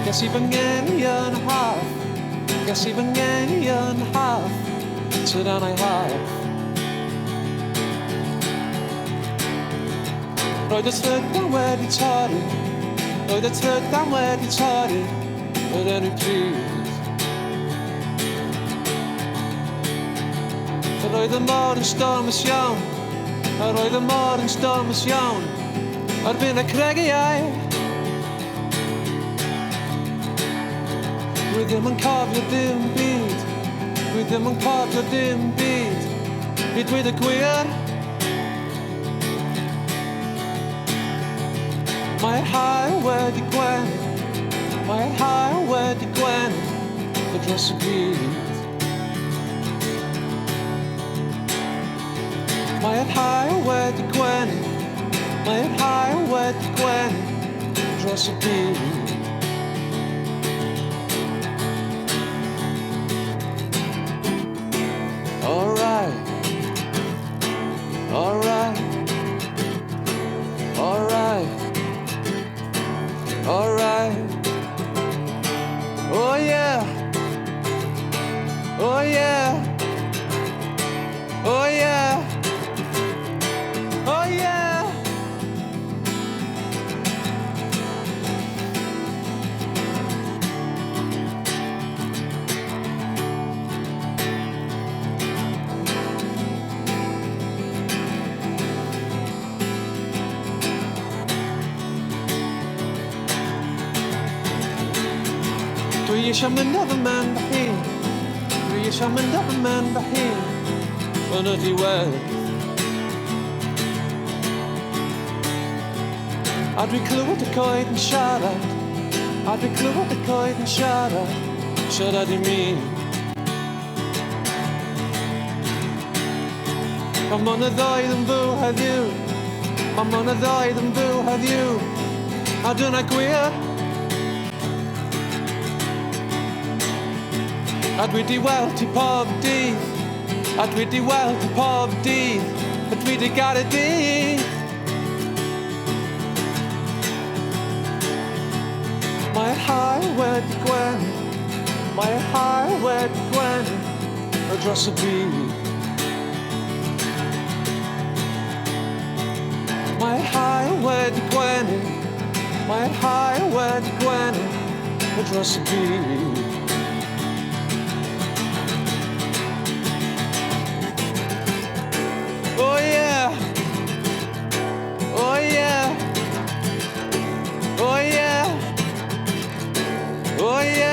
Ges I fy ngeni yn haf, ges I fy ngeni yn haf, tydan ei haf. Roedd y trydan wedi torri, roedd y trydan wedi torri, yr enw pryd. Yr oedd y môr yn stormus iawn, yr oedd y môr yn stormus iawn, erbyn y cregiau. Dwi ddim yn cofio dim byd, dwi ddim yn cofio dim byd, i dweud y gwir. Mae'r haul wedi gwenu, mae'r haul wedi gwenu, y dros y byd. Mae'r haul wedi gwenu, mae'r haul wedi gwenu, dros y byd. Dwi eisiau mynd efo men fy hun, dwi eisiau mynd efo men fy hun, yn y diwedd. A dwi clywed y coed yn siarad, a dwi clywed y coed yn siarad, siarad i mi. Ond ma'n y ddoedd yn fyw heddiw, ond ma'n y ddoedd yn fyw heddiw, a dyna gwir. A dwi di weld ti pob dydd, a dwi di weld ti pob dydd, a dwi di gael y dydd. Mae'r haul wedi gwenu, mae'r haul wedi gwenu, o dros y byd. Mae'r haul wedi gwenu, mae'r haul wedi gwenu, o dros y byd. Oh yeah, oh yeah, oh yeah, oh yeah.